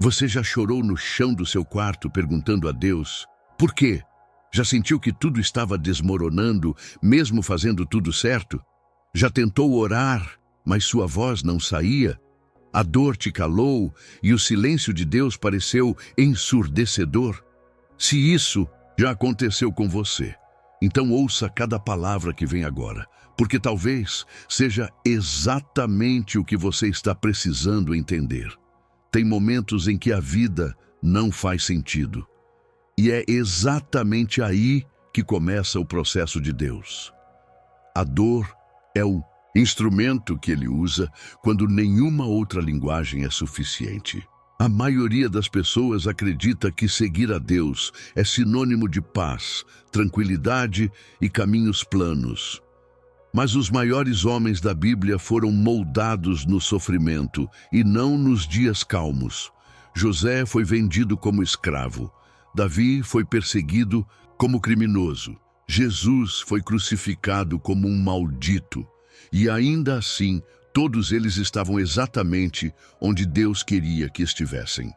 Você já chorou no chão do seu quarto perguntando a Deus, por quê? Já sentiu que tudo estava desmoronando, mesmo fazendo tudo certo? Já tentou orar, mas sua voz não saía? A dor te calou e o silêncio de Deus pareceu ensurdecedor? Se isso já aconteceu com você, então ouça cada palavra que vem agora, porque talvez seja exatamente o que você está precisando entender. Tem momentos em que a vida não faz sentido. E é exatamente aí que começa o processo de Deus. A dor é o instrumento que ele usa quando nenhuma outra linguagem é suficiente. A maioria das pessoas acredita que seguir a Deus é sinônimo de paz, tranquilidade e caminhos planos. Mas os maiores homens da Bíblia foram moldados no sofrimento e não nos dias calmos. José foi vendido como escravo. Davi foi perseguido como criminoso. Jesus foi crucificado como um maldito. E ainda assim, todos eles estavam exatamente onde Deus queria que estivessem.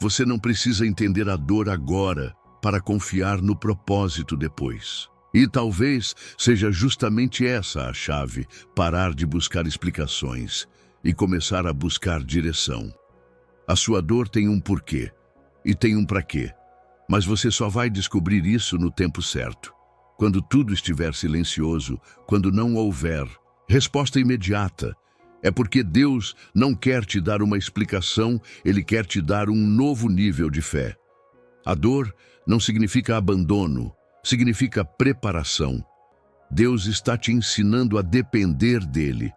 Você não precisa entender a dor agora para confiar no propósito depois. E talvez seja justamente essa a chave, parar de buscar explicações e começar a buscar direção. A sua dor tem um porquê e tem um para quê, mas você só vai descobrir isso no tempo certo. Quando tudo estiver silencioso, quando não houver resposta imediata, é porque Deus não quer te dar uma explicação, Ele quer te dar um novo nível de fé. A dor não significa abandono, significa preparação. Deus está te ensinando a depender dEle,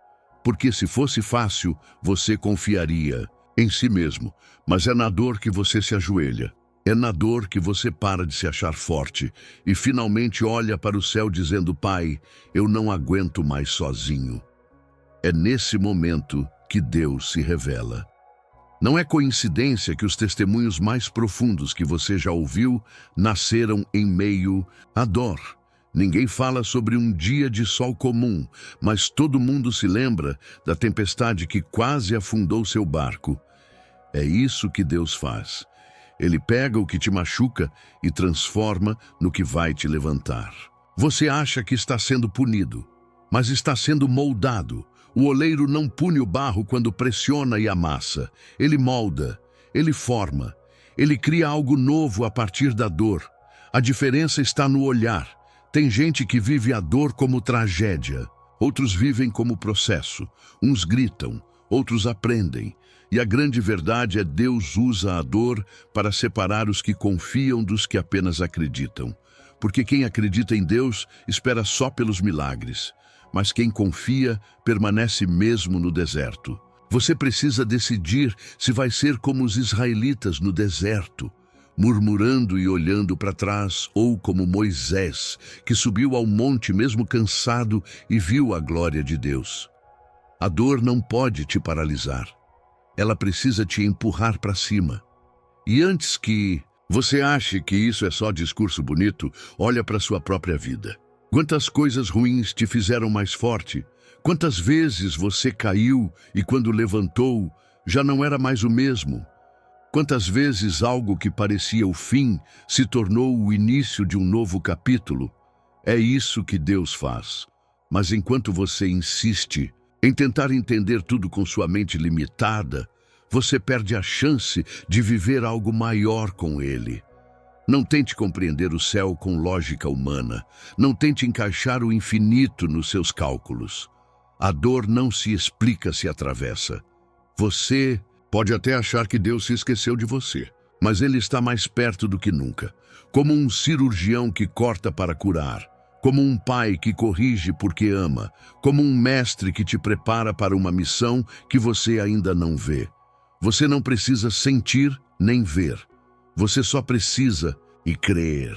porque se fosse fácil, você confiaria em si mesmo. Mas é na dor que você se ajoelha, é na dor que você para de se achar forte e finalmente olha para o céu dizendo, Pai, eu não aguento mais sozinho. É nesse momento que Deus se revela. Não é coincidência que os testemunhos mais profundos que você já ouviu nasceram em meio à dor. Ninguém fala sobre um dia de sol comum, mas todo mundo se lembra da tempestade que quase afundou seu barco. É isso que Deus faz. Ele pega o que te machuca e transforma no que vai te levantar. Você acha que está sendo punido, mas está sendo moldado. O oleiro não pune o barro quando pressiona e amassa. Ele molda, ele forma, ele cria algo novo a partir da dor. A diferença está no olhar. Tem gente que vive a dor como tragédia, outros vivem como processo. Uns gritam, outros aprendem. E a grande verdade é Deus usa a dor para separar os que confiam dos que apenas acreditam. Porque quem acredita em Deus espera só pelos milagres. Mas quem confia permanece mesmo no deserto. Você precisa decidir se vai ser como os israelitas no deserto, murmurando e olhando para trás, ou como Moisés, que subiu ao monte mesmo cansado e viu a glória de Deus. A dor não pode te paralisar. Ela precisa te empurrar para cima. E antes que você ache que isso é só discurso bonito, olha para sua própria vida. Quantas coisas ruins te fizeram mais forte? Quantas vezes você caiu e quando levantou, já não era mais o mesmo? Quantas vezes algo que parecia o fim se tornou o início de um novo capítulo? É isso que Deus faz. Mas enquanto você insiste em tentar entender tudo com sua mente limitada, você perde a chance de viver algo maior com Ele. Não tente compreender o céu com lógica humana. Não tente encaixar o infinito nos seus cálculos. A dor não se explica, se atravessa. Você pode até achar que Deus se esqueceu de você, mas Ele está mais perto do que nunca. Como um cirurgião que corta para curar, como um pai que corrige porque ama, como um mestre que te prepara para uma missão que você ainda não vê. Você não precisa sentir nem ver. Você só precisa crer.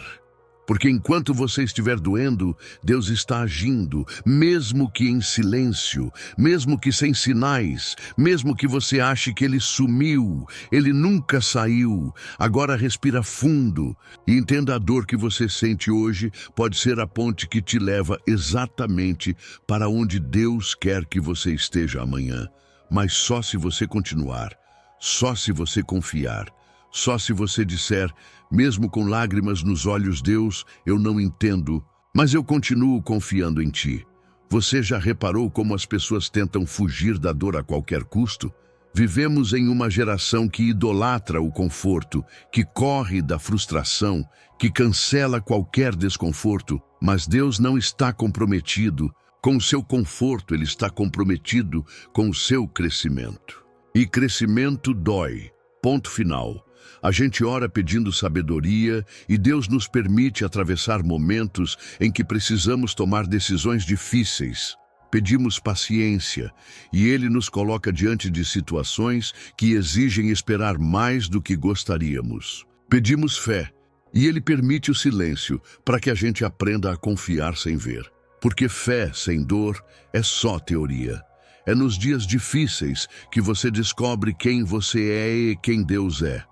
Porque enquanto você estiver doendo, Deus está agindo, mesmo que em silêncio, mesmo que sem sinais, mesmo que você ache que Ele sumiu, Ele nunca saiu. Agora respira fundo e entenda a dor que você sente hoje pode ser a ponte que te leva exatamente para onde Deus quer que você esteja amanhã. Mas só se você continuar. Só se você confiar. Só se você disser, mesmo com lágrimas nos olhos, Deus, eu não entendo, mas eu continuo confiando em Ti. Você já reparou como as pessoas tentam fugir da dor a qualquer custo? Vivemos em uma geração que idolatra o conforto, que corre da frustração, que cancela qualquer desconforto, mas Deus não está comprometido com o seu conforto, Ele está comprometido com o seu crescimento. E crescimento dói. Ponto final. A gente ora pedindo sabedoria e Deus nos permite atravessar momentos em que precisamos tomar decisões difíceis. Pedimos paciência e Ele nos coloca diante de situações que exigem esperar mais do que gostaríamos. Pedimos fé e Ele permite o silêncio para que a gente aprenda a confiar sem ver. Porque fé sem dor é só teoria. É nos dias difíceis que você descobre quem você é e quem Deus é.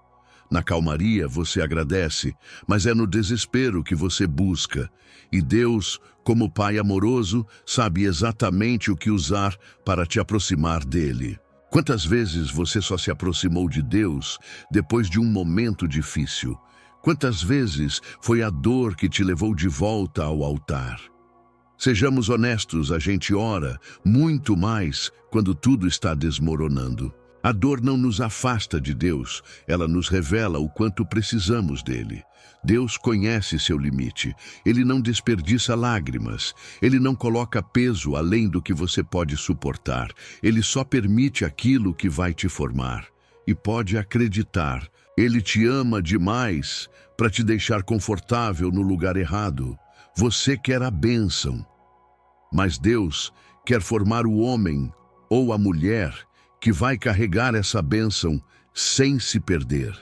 Na calmaria você agradece, mas é no desespero que você busca. E Deus, como Pai amoroso, sabe exatamente o que usar para te aproximar dele. Quantas vezes você só se aproximou de Deus depois de um momento difícil? Quantas vezes foi a dor que te levou de volta ao altar? Sejamos honestos, a gente ora muito mais quando tudo está desmoronando. A dor não nos afasta de Deus, ela nos revela o quanto precisamos dele. Deus conhece seu limite, ele não desperdiça lágrimas, ele não coloca peso além do que você pode suportar, ele só permite aquilo que vai te formar. E pode acreditar, ele te ama demais para te deixar confortável no lugar errado. Você quer a bênção, mas Deus quer formar o homem ou a mulher que vai carregar essa bênção sem se perder.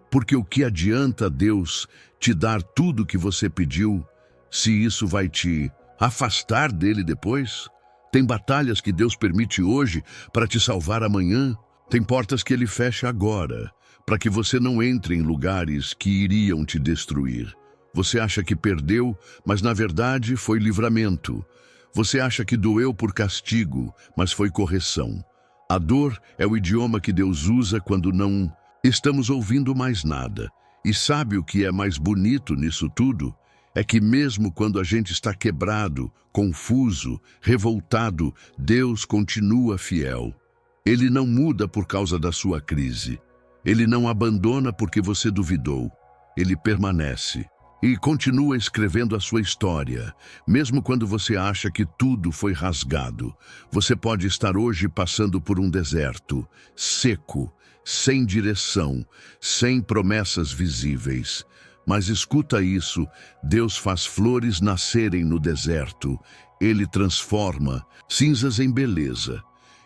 Porque o que adianta Deus te dar tudo que você pediu, se isso vai te afastar dele depois? Tem batalhas que Deus permite hoje para te salvar amanhã. Tem portas que ele fecha agora, para que você não entre em lugares que iriam te destruir. Você acha que perdeu, mas na verdade foi livramento. Você acha que doeu por castigo, mas foi correção. A dor é o idioma que Deus usa quando não estamos ouvindo mais nada. E sabe o que é mais bonito nisso tudo? É que mesmo quando a gente está quebrado, confuso, revoltado, Deus continua fiel. Ele não muda por causa da sua crise. Ele não abandona porque você duvidou. Ele permanece e continua escrevendo a sua história, mesmo quando você acha que tudo foi rasgado. Você pode estar hoje passando por um deserto, seco, sem direção, sem promessas visíveis. Mas escuta isso, Deus faz flores nascerem no deserto. Ele transforma cinzas em beleza.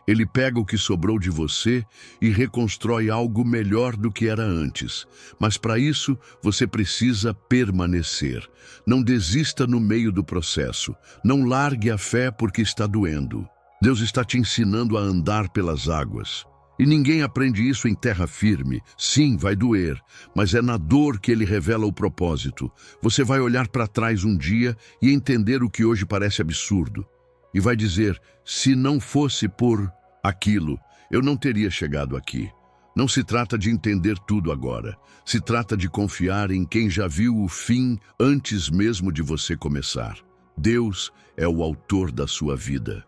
Ele pega o que sobrou de você e reconstrói algo melhor do que era antes. Mas para isso, você precisa permanecer. Não desista no meio do processo. Não largue a fé porque está doendo. Deus está te ensinando a andar pelas águas. E ninguém aprende isso em terra firme. Sim, vai doer, mas é na dor que ele revela o propósito. Você vai olhar para trás um dia e entender o que hoje parece absurdo. E vai dizer, se não fosse por aquilo, eu não teria chegado aqui. Não se trata de entender tudo agora. Se trata de confiar em quem já viu o fim antes mesmo de você começar. Deus é o autor da sua vida.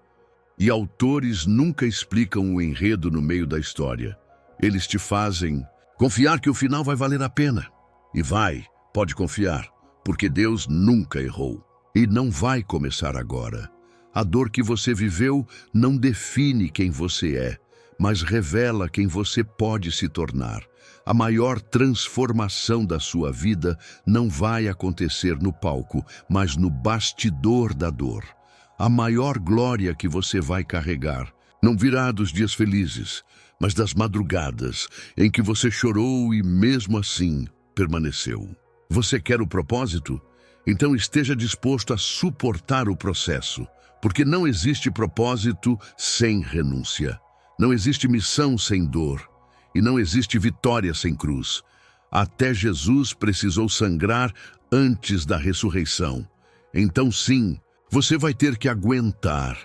E autores nunca explicam o enredo no meio da história. Eles te fazem confiar que o final vai valer a pena. E vai, pode confiar, porque Deus nunca errou. E não vai começar agora. A dor que você viveu não define quem você é, mas revela quem você pode se tornar. A maior transformação da sua vida não vai acontecer no palco, mas no bastidor da dor. A maior glória que você vai carregar não virá dos dias felizes, mas das madrugadas em que você chorou e mesmo assim permaneceu. Você quer o propósito? Então esteja disposto a suportar o processo. Porque não existe propósito sem renúncia. Não existe missão sem dor. E não existe vitória sem cruz. Até Jesus precisou sangrar antes da ressurreição. Então sim, você vai ter que aguentar.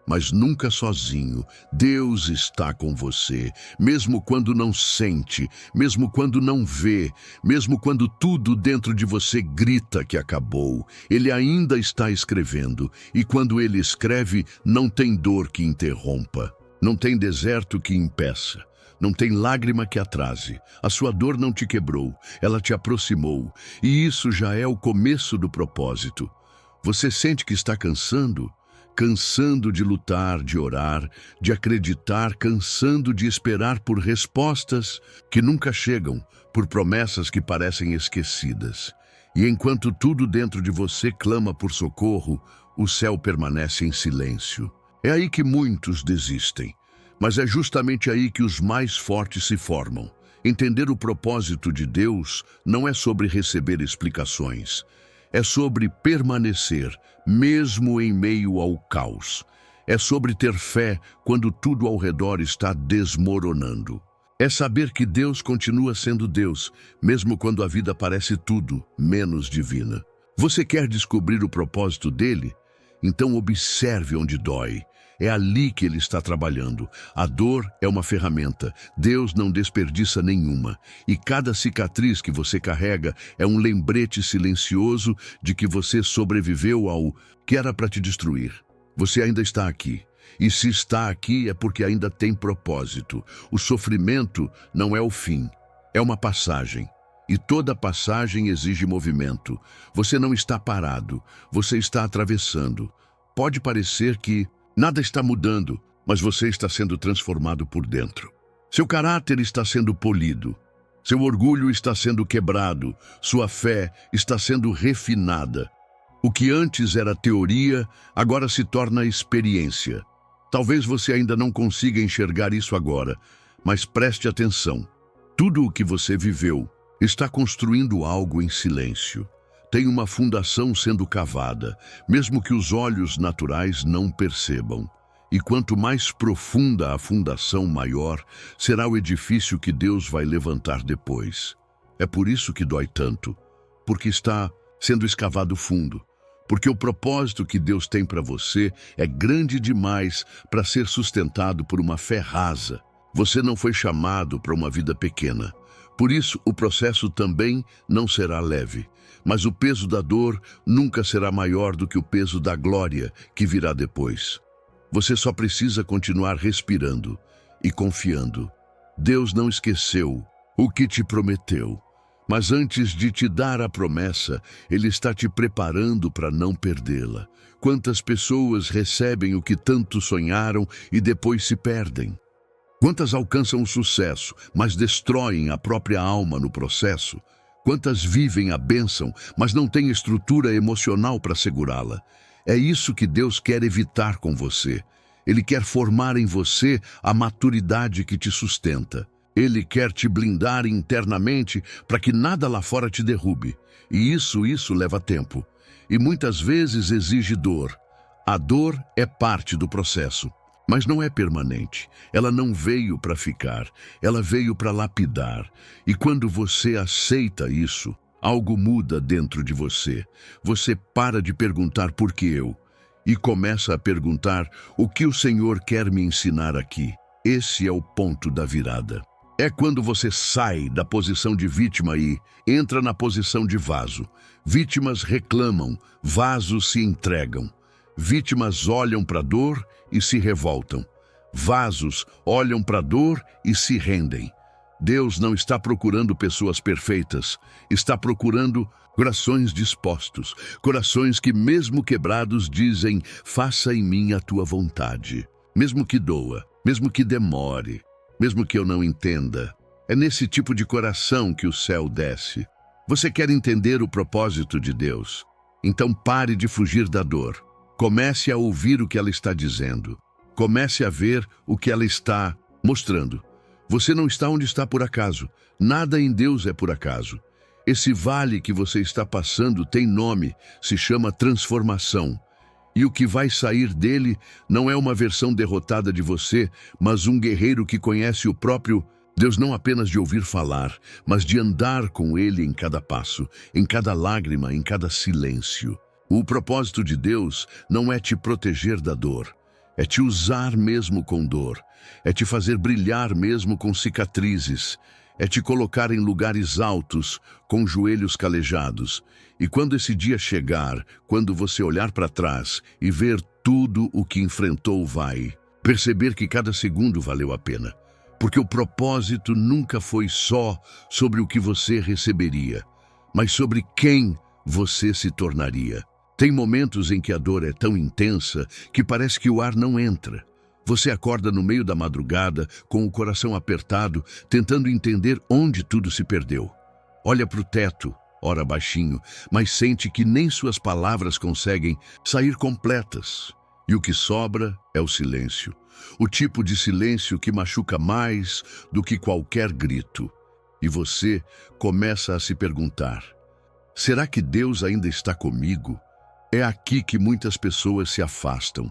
mas nunca sozinho. Deus está com você, mesmo quando não sente, mesmo quando não vê, mesmo quando tudo dentro de você grita que acabou. Ele ainda está escrevendo, e quando ele escreve, não tem dor que interrompa, não tem deserto que impeça. Não tem lágrima que atrase. A sua dor não te quebrou, ela te aproximou. E isso já é o começo do propósito. Você sente que está cansando? Cansando de lutar, de orar, de acreditar, cansando de esperar por respostas que nunca chegam, por promessas que parecem esquecidas. E enquanto tudo dentro de você clama por socorro, o céu permanece em silêncio. É aí que muitos desistem. Mas é justamente aí que os mais fortes se formam. Entender o propósito de Deus não é sobre receber explicações. É sobre permanecer, mesmo em meio ao caos. É sobre ter fé quando tudo ao redor está desmoronando. É saber que Deus continua sendo Deus, mesmo quando a vida parece tudo menos divina. Você quer descobrir o propósito dele? Então observe onde dói. É ali que ele está trabalhando. A dor é uma ferramenta. Deus não desperdiça nenhuma. E cada cicatriz que você carrega é um lembrete silencioso de que você sobreviveu ao que era para te destruir. Você ainda está aqui. E se está aqui é porque ainda tem propósito. O sofrimento não é o fim, é uma passagem. E toda passagem exige movimento. Você não está parado, você está atravessando. Pode parecer que nada está mudando, mas você está sendo transformado por dentro. Seu caráter está sendo polido. Seu orgulho está sendo quebrado. Sua fé está sendo refinada. O que antes era teoria, agora se torna experiência. Talvez você ainda não consiga enxergar isso agora, mas preste atenção. Tudo o que você viveu está construindo algo em silêncio. Tem uma fundação sendo cavada, mesmo que os olhos naturais não percebam. E quanto mais profunda a fundação, maior será o edifício que Deus vai levantar depois. É por isso que dói tanto, porque está sendo escavado fundo. Porque o propósito que Deus tem para você é grande demais para ser sustentado por uma fé rasa. Você não foi chamado para uma vida pequena. Por isso, o processo também não será leve. Mas o peso da dor nunca será maior do que o peso da glória que virá depois. Você só precisa continuar respirando e confiando. Deus não esqueceu o que te prometeu. Mas antes de te dar a promessa, Ele está te preparando para não perdê-la. Quantas pessoas recebem o que tanto sonharam e depois se perdem? Quantas alcançam o sucesso, mas destroem a própria alma no processo? Quantas vivem a bênção, mas não têm estrutura emocional para segurá-la? É isso que Deus quer evitar com você. Ele quer formar em você a maturidade que te sustenta. Ele quer te blindar internamente para que nada lá fora te derrube. E isso leva tempo. E muitas vezes exige dor. A dor é parte do processo, mas não é permanente. Ela não veio para ficar, ela veio para lapidar. E quando você aceita isso, algo muda dentro de você. Você para de perguntar por que eu, e começa a perguntar o que o Senhor quer me ensinar aqui. Esse é o ponto da virada. É quando você sai da posição de vítima e entra na posição de vaso. Vítimas reclamam, vasos se entregam. Vítimas olham para a dor e se revoltam. Vasos olham para a dor e se rendem. Deus não está procurando pessoas perfeitas, está procurando corações dispostos, corações que, mesmo quebrados, dizem: faça em mim a tua vontade. Mesmo que doa, mesmo que demore, mesmo que eu não entenda. É nesse tipo de coração que o céu desce. Você quer entender o propósito de Deus? Então pare de fugir da dor. Comece a ouvir o que ela está dizendo. Comece a ver o que ela está mostrando. Você não está onde está por acaso. Nada em Deus é por acaso. Esse vale que você está passando tem nome, se chama transformação. E o que vai sair dele não é uma versão derrotada de você, mas um guerreiro que conhece o próprio Deus não apenas de ouvir falar, mas de andar com Ele em cada passo, em cada lágrima, em cada silêncio. O propósito de Deus não é te proteger da dor, É te usar mesmo com dor. É te fazer brilhar mesmo com cicatrizes. É te colocar em lugares altos, com joelhos calejados. E quando esse dia chegar, quando você olhar para trás e ver tudo o que enfrentou, vai perceber que cada segundo valeu a pena. Porque o propósito nunca foi só sobre o que você receberia, mas sobre quem você se tornaria. Tem momentos em que a dor é tão intensa que parece que o ar não entra. Você acorda no meio da madrugada, com o coração apertado, tentando entender onde tudo se perdeu. Olha para o teto, ora baixinho, mas sente que nem suas palavras conseguem sair completas. E o que sobra é o silêncio. O tipo de silêncio que machuca mais do que qualquer grito. E você começa a se perguntar: será que Deus ainda está comigo? É aqui que muitas pessoas se afastam.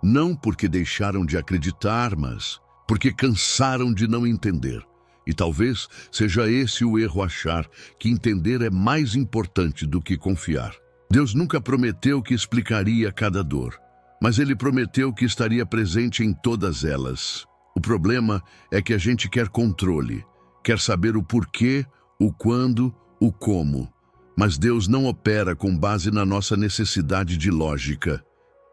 Não porque deixaram de acreditar, mas porque cansaram de não entender. E talvez seja esse o erro, achar que entender é mais importante do que confiar. Deus nunca prometeu que explicaria cada dor, mas Ele prometeu que estaria presente em todas elas. O problema é que a gente quer controle, quer saber o porquê, o quando, o como. Mas Deus não opera com base na nossa necessidade de lógica.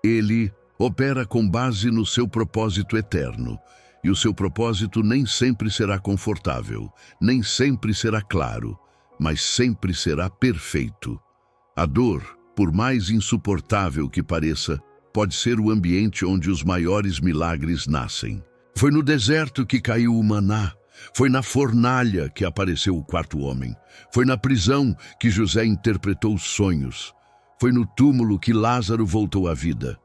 Ele opera com base no seu propósito eterno. E o seu propósito nem sempre será confortável, nem sempre será claro, mas sempre será perfeito. A dor, por mais insuportável que pareça, pode ser o ambiente onde os maiores milagres nascem. Foi no deserto que caiu o maná. Foi na fornalha que apareceu o quarto homem. Foi na prisão que José interpretou os sonhos. Foi no túmulo que Lázaro voltou à vida.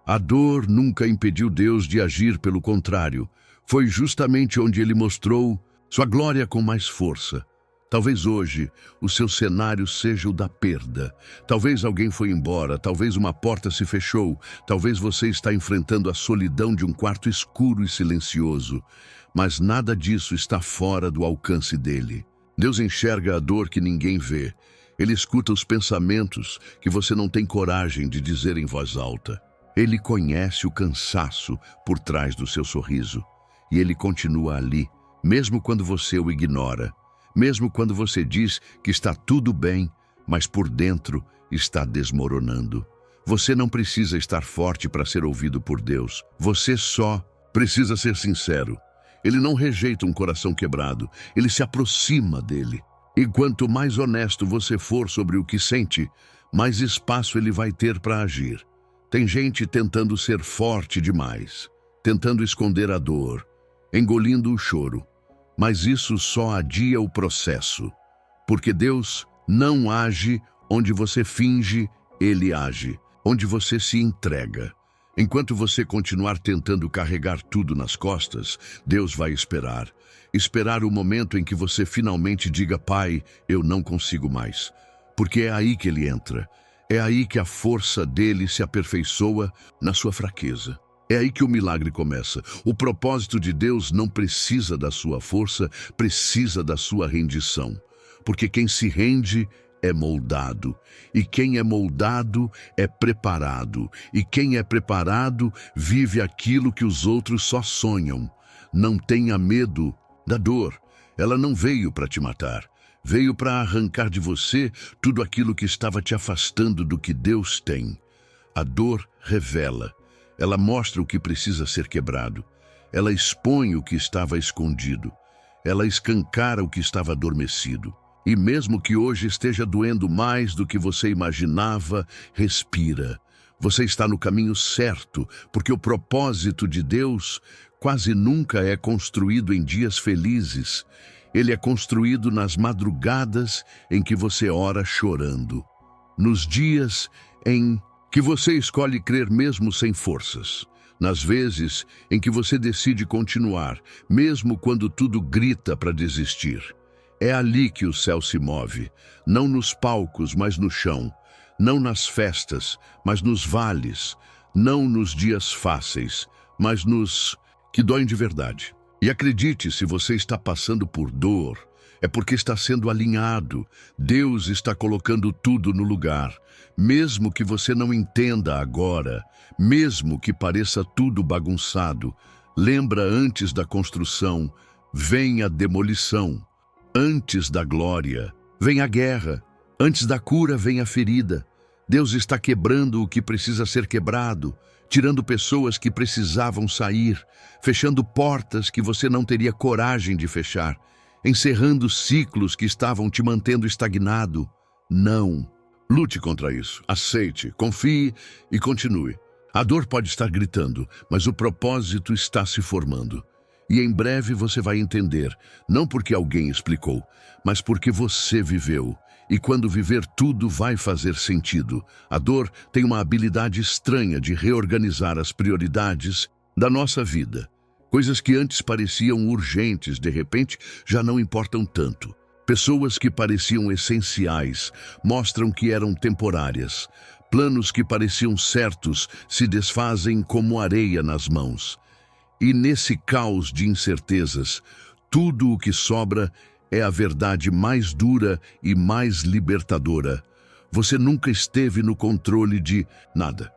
A dor nunca impediu Deus de agir, pelo contrário. Foi justamente onde Ele mostrou sua glória com mais força. Talvez hoje o seu cenário seja o da perda. Talvez alguém foi embora, talvez uma porta se fechou, talvez você está enfrentando a solidão de um quarto escuro e silencioso. Mas nada disso está fora do alcance dele. Deus enxerga a dor que ninguém vê. Ele escuta os pensamentos que você não tem coragem de dizer em voz alta. Ele conhece o cansaço por trás do seu sorriso. E Ele continua ali, mesmo quando você o ignora. Mesmo quando você diz que está tudo bem, mas por dentro está desmoronando. Você não precisa estar forte para ser ouvido por Deus. Você só precisa ser sincero. Ele não rejeita um coração quebrado. Ele se aproxima dele. E quanto mais honesto você for sobre o que sente, mais espaço Ele vai ter para agir. Tem gente tentando ser forte demais, tentando esconder a dor, engolindo o choro. Mas isso só adia o processo, porque Deus não age onde você finge, Ele age, onde você se entrega. Enquanto você continuar tentando carregar tudo nas costas, Deus vai esperar. Esperar o momento em que você finalmente diga: Pai, eu não consigo mais. Porque é aí que Ele entra. É aí que a força dele se aperfeiçoa na sua fraqueza. É aí que o milagre começa. O propósito de Deus não precisa da sua força, precisa da sua rendição. Porque quem se rende é moldado. E quem é moldado é preparado. E quem é preparado vive aquilo que os outros só sonham. Não tenha medo da dor. Ela não veio para te matar. Veio para arrancar de você tudo aquilo que estava te afastando do que Deus tem. A dor revela. Ela mostra o que precisa ser quebrado. Ela expõe o que estava escondido. Ela escancara o que estava adormecido. E mesmo que hoje esteja doendo mais do que você imaginava, respira. Você está no caminho certo, porque o propósito de Deus quase nunca é construído em dias felizes. Ele é construído nas madrugadas em que você ora chorando. Nos dias em que você escolhe crer mesmo sem forças. Nas vezes em que você decide continuar, mesmo quando tudo grita para desistir. É ali que o céu se move, não nos palcos, mas no chão. Não nas festas, mas nos vales. Não nos dias fáceis, mas nos que doem de verdade. E acredite, se você está passando por dor, É porque está sendo alinhado. Deus está colocando tudo no lugar. Mesmo que você não entenda agora, mesmo que pareça tudo bagunçado, lembra, antes da construção, vem a demolição. Antes da glória, vem a guerra. Antes da cura, vem a ferida. Deus está quebrando o que precisa ser quebrado, tirando pessoas que precisavam sair, fechando portas que você não teria coragem de fechar, encerrando ciclos que estavam te mantendo estagnado. Não. Lute contra isso. Aceite, confie e continue. A dor pode estar gritando, mas o propósito está se formando. E em breve você vai entender, não porque alguém explicou, mas porque você viveu. E quando viver, tudo vai fazer sentido. A dor tem uma habilidade estranha de reorganizar as prioridades da nossa vida. Coisas que antes pareciam urgentes, de repente, já não importam tanto. Pessoas que pareciam essenciais mostram que eram temporárias. Planos que pareciam certos se desfazem como areia nas mãos. E nesse caos de incertezas, tudo o que sobra é a verdade mais dura e mais libertadora. Você nunca esteve no controle de nada.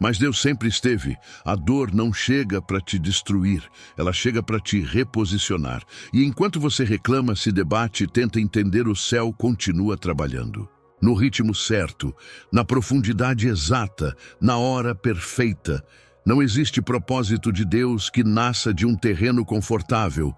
Mas Deus sempre esteve. A dor não chega para te destruir, ela chega para te reposicionar. E enquanto você reclama, se debate, tenta entender, o céu continua trabalhando. No ritmo certo, na profundidade exata, na hora perfeita. Não existe propósito de Deus que nasça de um terreno confortável.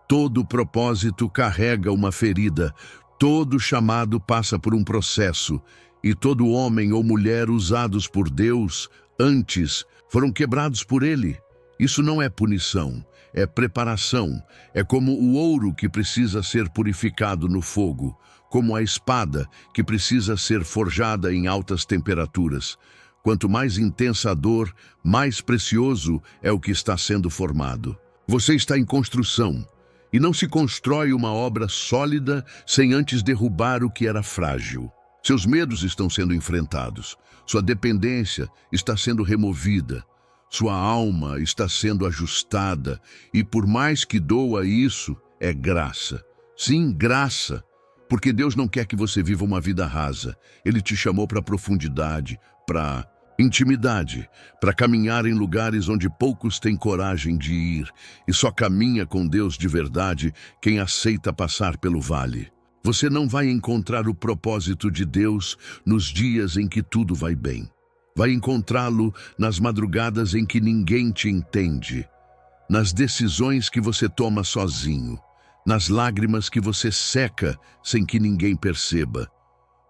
Todo propósito carrega uma ferida. Todo chamado passa por um processo. E todo homem ou mulher usados por Deus antes foram quebrados por Ele. Isso não é punição, é preparação. É como o ouro que precisa ser purificado no fogo, como a espada que precisa ser forjada em altas temperaturas. Quanto mais intensa a dor, mais precioso é o que está sendo formado. Você está em construção, e não se constrói uma obra sólida sem antes derrubar o que era frágil. Seus medos estão sendo enfrentados, sua dependência está sendo removida, sua alma está sendo ajustada, e por mais que doa, isso é graça. Sim, graça, porque Deus não quer que você viva uma vida rasa. Ele te chamou para profundidade, para intimidade, para caminhar em lugares onde poucos têm coragem de ir, e só caminha com Deus de verdade quem aceita passar pelo vale. Você não vai encontrar o propósito de Deus nos dias em que tudo vai bem. Vai encontrá-lo nas madrugadas em que ninguém te entende, nas decisões que você toma sozinho, nas lágrimas que você seca sem que ninguém perceba.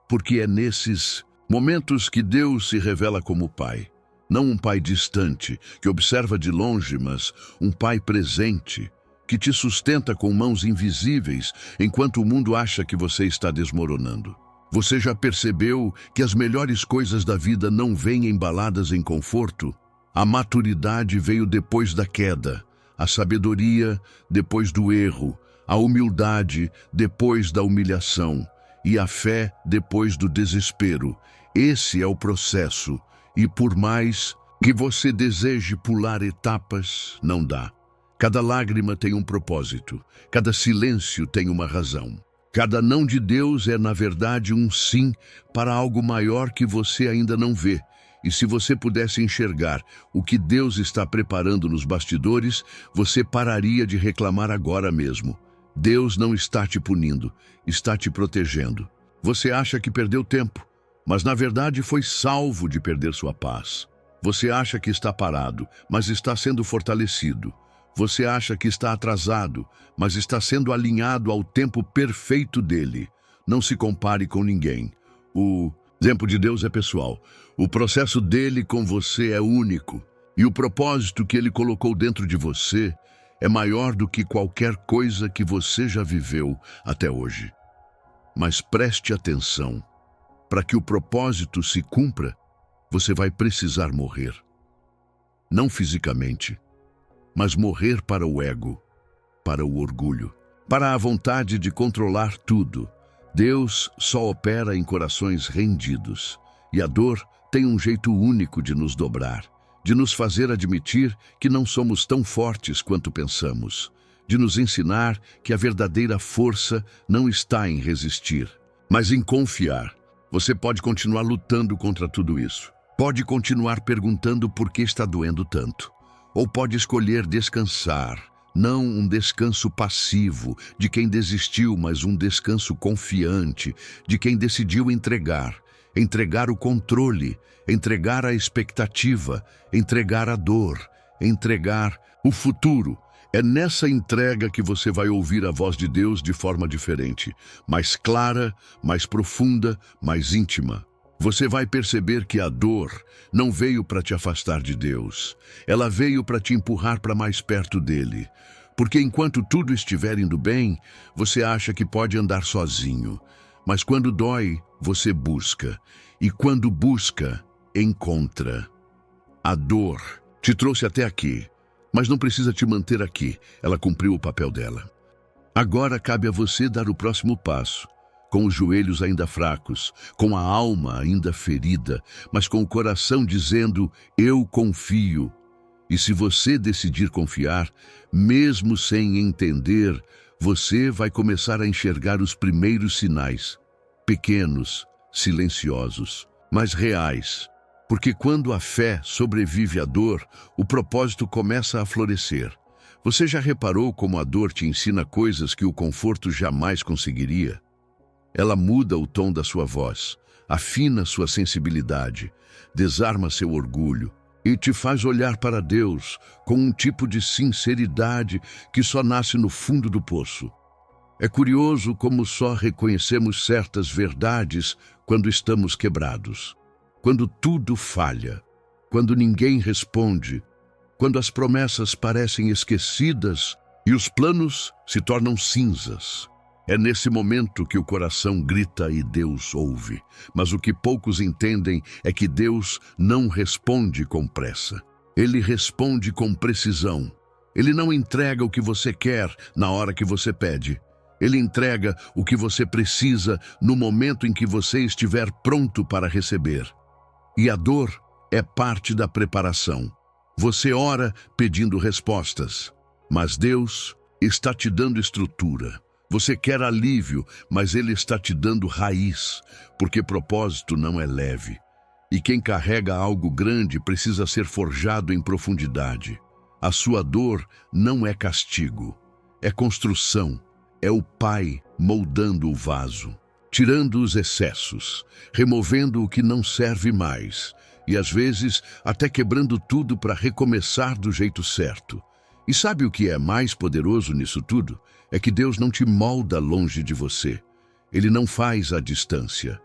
Porque é nesses momentos que Deus se revela como Pai. Não um Pai distante, que observa de longe, mas um Pai presente, que te sustenta com mãos invisíveis enquanto o mundo acha que você está desmoronando. Você já percebeu que as melhores coisas da vida não vêm embaladas em conforto? A maturidade veio depois da queda, a sabedoria depois do erro, a humildade depois da humilhação e a fé depois do desespero. Esse é o processo, e por mais que você deseje pular etapas, não dá. Cada lágrima tem um propósito, cada silêncio tem uma razão. Cada não de Deus é, na verdade, um sim para algo maior que você ainda não vê. E se você pudesse enxergar o que Deus está preparando nos bastidores, você pararia de reclamar agora mesmo. Deus não está te punindo, está te protegendo. Você acha que perdeu tempo, mas na verdade foi salvo de perder sua paz. Você acha que está parado, mas está sendo fortalecido. Você acha que está atrasado, mas está sendo alinhado ao tempo perfeito dele. Não se compare com ninguém. O tempo de Deus é pessoal. O processo dele com você é único. E o propósito que ele colocou dentro de você é maior do que qualquer coisa que você já viveu até hoje. Mas preste atenção. Para que o propósito se cumpra, você vai precisar morrer. Não fisicamente, mas morrer para o ego, para o orgulho, para a vontade de controlar tudo. Deus só opera em corações rendidos, e a dor tem um jeito único de nos dobrar, de nos fazer admitir que não somos tão fortes quanto pensamos, de nos ensinar que a verdadeira força não está em resistir, mas em confiar. Você pode continuar lutando contra tudo isso. Pode continuar perguntando por que está doendo tanto. Ou pode escolher descansar, não um descanso passivo, de quem desistiu, mas um descanso confiante, de quem decidiu entregar o controle, entregar a expectativa, entregar a dor, entregar o futuro. É nessa entrega que você vai ouvir a voz de Deus de forma diferente, mais clara, mais profunda, mais íntima. Você vai perceber que a dor não veio para te afastar de Deus. Ela veio para te empurrar para mais perto dele. Porque enquanto tudo estiver indo bem, você acha que pode andar sozinho. Mas quando dói, você busca. E quando busca, encontra. A dor te trouxe até aqui, mas não precisa te manter aqui. Ela cumpriu o papel dela. Agora cabe a você dar o próximo passo. Com os joelhos ainda fracos, com a alma ainda ferida, mas com o coração dizendo, eu confio. E se você decidir confiar, mesmo sem entender, você vai começar a enxergar os primeiros sinais, pequenos, silenciosos, mas reais. Porque quando a fé sobrevive à dor, o propósito começa a florescer. Você já reparou como a dor te ensina coisas que o conforto jamais conseguiria? Ela muda o tom da sua voz, afina sua sensibilidade, desarma seu orgulho e te faz olhar para Deus com um tipo de sinceridade que só nasce no fundo do poço. É curioso como só reconhecemos certas verdades quando estamos quebrados, quando tudo falha, quando ninguém responde, quando as promessas parecem esquecidas e os planos se tornam cinzas. É nesse momento que o coração grita e Deus ouve. Mas o que poucos entendem é que Deus não responde com pressa. Ele responde com precisão. Ele não entrega o que você quer na hora que você pede. Ele entrega o que você precisa no momento em que você estiver pronto para receber. E a dor é parte da preparação. Você ora pedindo respostas, mas Deus está te dando estrutura. Você quer alívio, mas Ele está te dando raiz, porque propósito não é leve. E quem carrega algo grande precisa ser forjado em profundidade. A sua dor não é castigo, é construção, é o Pai moldando o vaso, tirando os excessos, removendo o que não serve mais, e às vezes até quebrando tudo para recomeçar do jeito certo. E sabe o que é mais poderoso nisso tudo? É que Deus não te molda longe de você. Ele não faz à distância.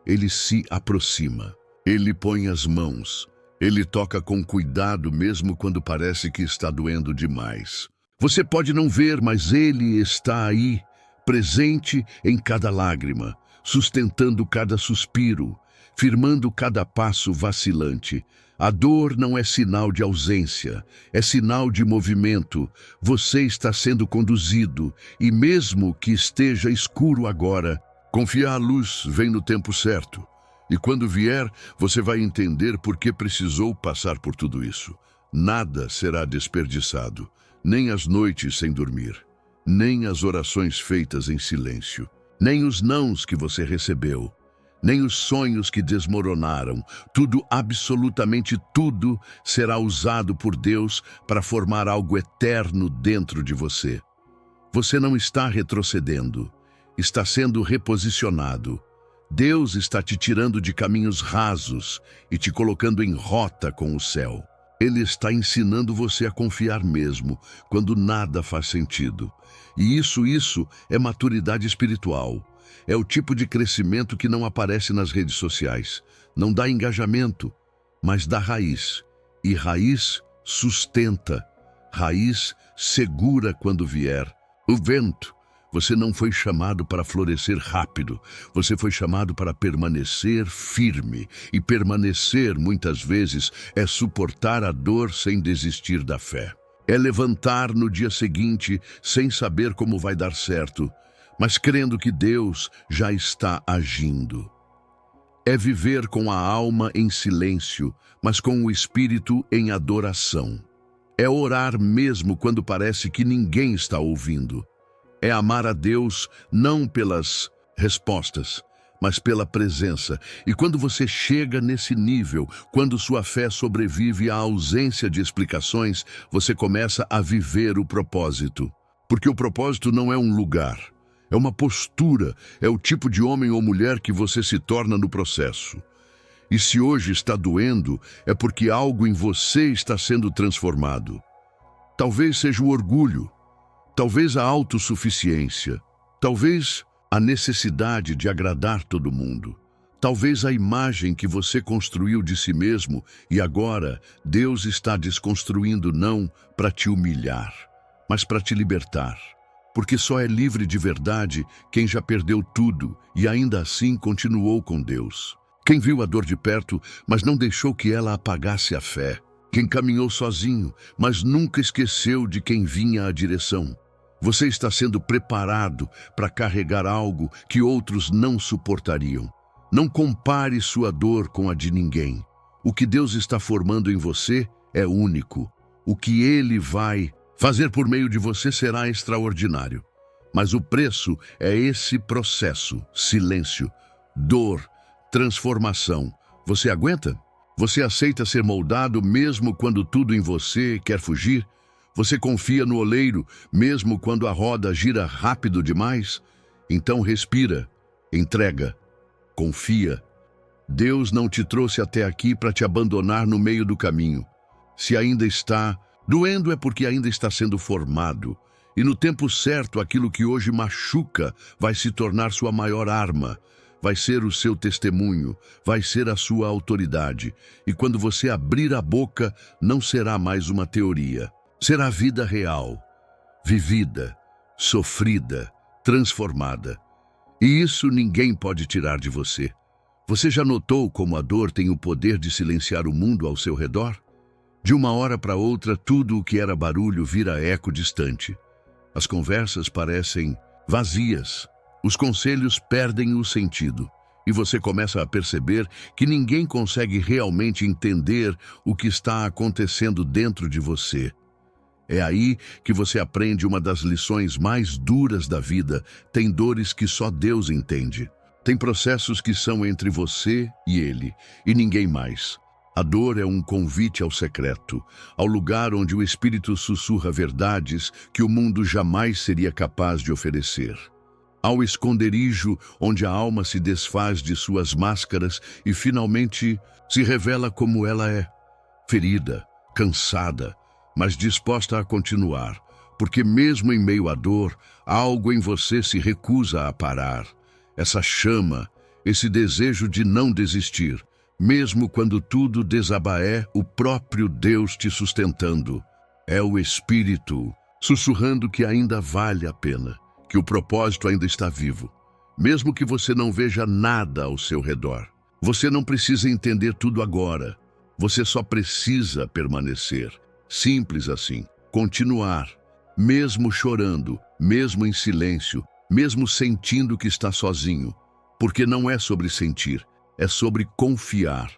Ele se aproxima. Ele põe as mãos. Ele toca com cuidado mesmo quando parece que está doendo demais. Você pode não ver, mas Ele está aí, presente em cada lágrima, sustentando cada suspiro, firmando cada passo vacilante. A dor não é sinal de ausência, é sinal de movimento. Você está sendo conduzido, e mesmo que esteja escuro agora, confia, a luz vem no tempo certo. E quando vier, você vai entender por que precisou passar por tudo isso. Nada será desperdiçado, nem as noites sem dormir, nem as orações feitas em silêncio, nem os nãos que você recebeu, nem os sonhos que desmoronaram. Tudo, absolutamente tudo, será usado por Deus para formar algo eterno dentro de você. Você não está retrocedendo, está sendo reposicionado. Deus está te tirando de caminhos rasos e te colocando em rota com o céu. Ele está ensinando você a confiar mesmo, quando nada faz sentido. E isso é maturidade espiritual. É o tipo de crescimento que não aparece nas redes sociais. Não dá engajamento, mas dá raiz. E raiz sustenta. Raiz segura quando vier o vento. Você não foi chamado para florescer rápido. Você foi chamado para permanecer firme. E permanecer, muitas vezes, é suportar a dor sem desistir da fé. É levantar no dia seguinte sem saber como vai dar certo, mas crendo que Deus já está agindo. É viver com a alma em silêncio, mas com o espírito em adoração. É orar mesmo quando parece que ninguém está ouvindo. É amar a Deus não pelas respostas, mas pela presença. E quando você chega nesse nível, quando sua fé sobrevive à ausência de explicações, você começa a viver o propósito. Porque o propósito não é um lugar, é uma postura, é o tipo de homem ou mulher que você se torna no processo. E se hoje está doendo, é porque algo em você está sendo transformado. Talvez seja o orgulho, talvez a autossuficiência, talvez a necessidade de agradar todo mundo, talvez a imagem que você construiu de si mesmo e agora Deus está desconstruindo não para te humilhar, mas para te libertar. Porque só é livre de verdade quem já perdeu tudo e ainda assim continuou com Deus. Quem viu a dor de perto, mas não deixou que ela apagasse a fé. Quem caminhou sozinho, mas nunca esqueceu de quem vinha à direção. Você está sendo preparado para carregar algo que outros não suportariam. Não compare sua dor com a de ninguém. O que Deus está formando em você é único. O que Ele vai fazer por meio de você será extraordinário. Mas o preço é esse processo, silêncio, dor, transformação. Você aguenta? Você aceita ser moldado mesmo quando tudo em você quer fugir? Você confia no oleiro mesmo quando a roda gira rápido demais? Então respira, entrega, confia. Deus não te trouxe até aqui para te abandonar no meio do caminho. Se ainda está doendo é porque ainda está sendo formado. E no tempo certo, aquilo que hoje machuca vai se tornar sua maior arma. Vai ser o seu testemunho, vai ser a sua autoridade. E quando você abrir a boca, não será mais uma teoria. Será vida real, vivida, sofrida, transformada. E isso ninguém pode tirar de você. Você já notou como a dor tem o poder de silenciar o mundo ao seu redor? De uma hora para outra, tudo o que era barulho vira eco distante. As conversas parecem vazias. Os conselhos perdem o sentido e você começa a perceber que ninguém consegue realmente entender o que está acontecendo dentro de você. É aí que você aprende uma das lições mais duras da vida. Tem dores que só Deus entende. Tem processos que são entre você e Ele, e ninguém mais. A dor é um convite ao secreto, ao lugar onde o Espírito sussurra verdades que o mundo jamais seria capaz de oferecer. Ao esconderijo onde a alma se desfaz de suas máscaras e finalmente se revela como ela é, ferida, cansada, mas disposta a continuar, porque mesmo em meio à dor, algo em você se recusa a parar. Essa chama, esse desejo de não desistir, mesmo quando tudo desaba, é o próprio Deus te sustentando. É o Espírito sussurrando que ainda vale a pena, que o propósito ainda está vivo, mesmo que você não veja nada ao seu redor. Você não precisa entender tudo agora, você só precisa permanecer. Simples assim, continuar, mesmo chorando, mesmo em silêncio, mesmo sentindo que está sozinho, porque não é sobre sentir, é sobre confiar.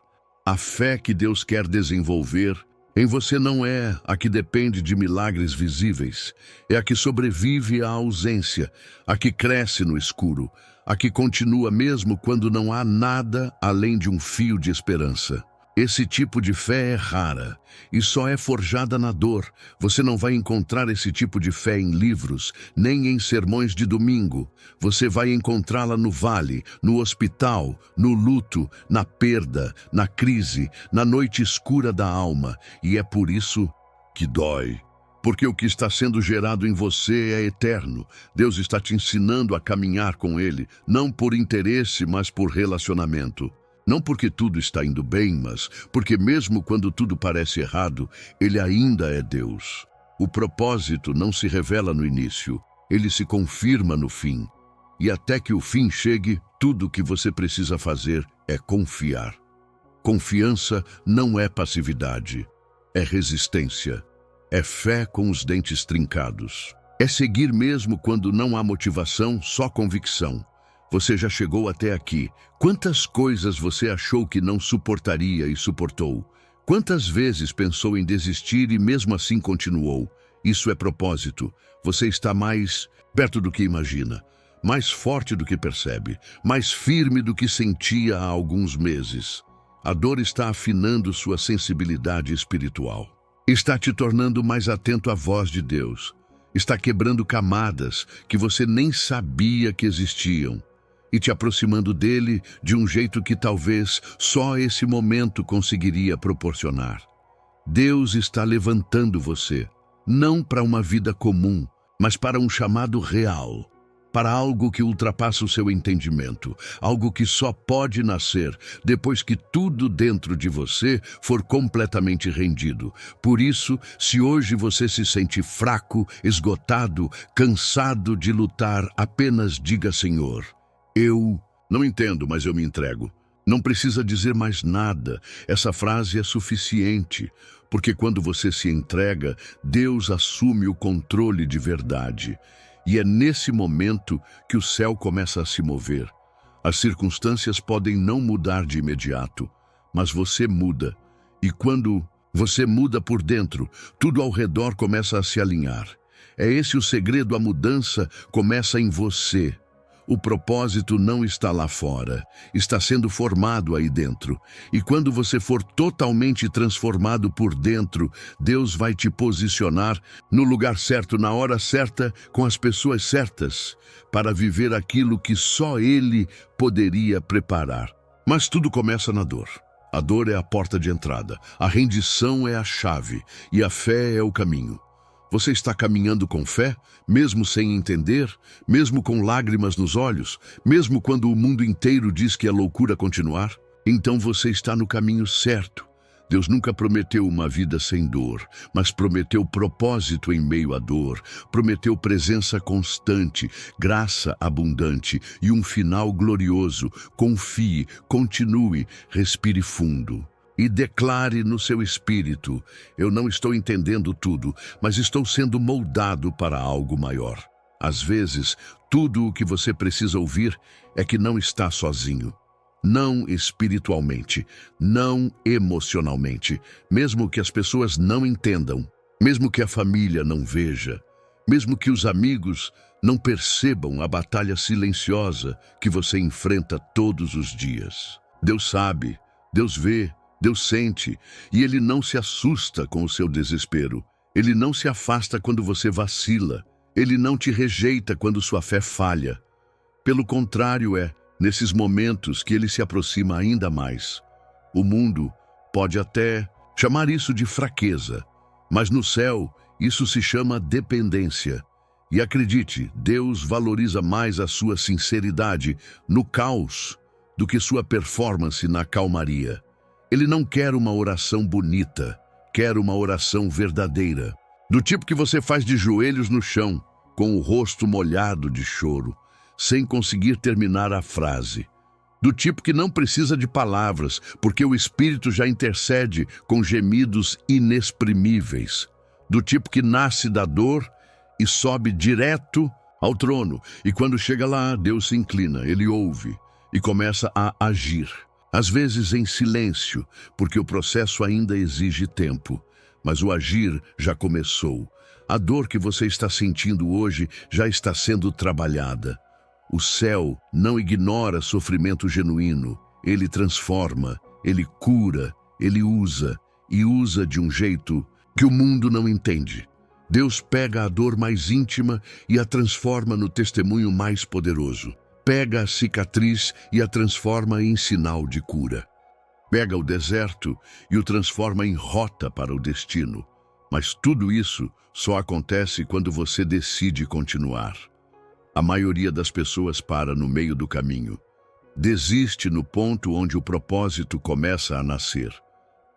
A fé que Deus quer desenvolver em você não é a que depende de milagres visíveis, é a que sobrevive à ausência, a que cresce no escuro, a que continua mesmo quando não há nada além de um fio de esperança. Esse tipo de fé é rara e só é forjada na dor. Você não vai encontrar esse tipo de fé em livros, nem em sermões de domingo. Você vai encontrá-la no vale, no hospital, no luto, na perda, na crise, na noite escura da alma. E é por isso que dói. Porque o que está sendo gerado em você é eterno. Deus está te ensinando a caminhar com Ele, não por interesse, mas por relacionamento. Não porque tudo está indo bem, mas porque mesmo quando tudo parece errado, Ele ainda é Deus. O propósito não se revela no início, ele se confirma no fim. E até que o fim chegue, tudo o que você precisa fazer é confiar. Confiança não é passividade, é resistência. É fé com os dentes trincados. É seguir mesmo quando não há motivação, só convicção. Você já chegou até aqui. Quantas coisas você achou que não suportaria e suportou? Quantas vezes pensou em desistir e mesmo assim continuou? Isso é propósito. Você está mais perto do que imagina, mais forte do que percebe, mais firme do que sentia há alguns meses. A dor está afinando sua sensibilidade espiritual. Está te tornando mais atento à voz de Deus. Está quebrando camadas que você nem sabia que existiam e te aproximando dele de um jeito que talvez só esse momento conseguiria proporcionar. Deus está levantando você, não para uma vida comum, mas para um chamado real, para algo que ultrapassa o seu entendimento, algo que só pode nascer depois que tudo dentro de você for completamente rendido. Por isso, se hoje você se sente fraco, esgotado, cansado de lutar, apenas diga: Senhor, eu não entendo, mas eu me entrego. Não precisa dizer mais nada. Essa frase é suficiente, porque quando você se entrega, Deus assume o controle de verdade. E é nesse momento que o céu começa a se mover. As circunstâncias podem não mudar de imediato, mas você muda. E quando você muda por dentro, tudo ao redor começa a se alinhar. É esse o segredo, a mudança começa em você. O propósito não está lá fora, está sendo formado aí dentro. E quando você for totalmente transformado por dentro, Deus vai te posicionar no lugar certo, na hora certa, com as pessoas certas, para viver aquilo que só Ele poderia preparar. Mas tudo começa na dor. A dor é a porta de entrada, a rendição é a chave e a fé é o caminho. Você está caminhando com fé, mesmo sem entender, mesmo com lágrimas nos olhos, mesmo quando o mundo inteiro diz que é loucura continuar? Então você está no caminho certo. Deus nunca prometeu uma vida sem dor, mas prometeu propósito em meio à dor, prometeu presença constante, graça abundante e um final glorioso. Confie, continue, respire fundo. E declare no seu espírito: eu não estou entendendo tudo, mas estou sendo moldado para algo maior. Às vezes, tudo o que você precisa ouvir é que não está sozinho. Não espiritualmente, não emocionalmente, mesmo que as pessoas não entendam, mesmo que a família não veja, mesmo que os amigos não percebam a batalha silenciosa que você enfrenta todos os dias. Deus sabe, Deus vê, Deus sente, e Ele não se assusta com o seu desespero. Ele não se afasta quando você vacila. Ele não te rejeita quando sua fé falha. Pelo contrário, é nesses momentos que Ele se aproxima ainda mais. O mundo pode até chamar isso de fraqueza, mas no céu isso se chama dependência. E acredite, Deus valoriza mais a sua sinceridade no caos do que sua performance na calmaria. Ele não quer uma oração bonita, quer uma oração verdadeira. Do tipo que você faz de joelhos no chão, com o rosto molhado de choro, sem conseguir terminar a frase. Do tipo que não precisa de palavras, porque o Espírito já intercede com gemidos inexprimíveis. Do tipo que nasce da dor e sobe direto ao trono. E quando chega lá, Deus se inclina, Ele ouve e começa a agir. Às vezes em silêncio, porque o processo ainda exige tempo, mas o agir já começou. A dor que você está sentindo hoje já está sendo trabalhada. O céu não ignora sofrimento genuíno. Ele transforma, ele cura, ele usa, e usa de um jeito que o mundo não entende. Deus pega a dor mais íntima e a transforma no testemunho mais poderoso. Pega a cicatriz e a transforma em sinal de cura. Pega o deserto e o transforma em rota para o destino. Mas tudo isso só acontece quando você decide continuar. A maioria das pessoas para no meio do caminho. Desiste no ponto onde o propósito começa a nascer.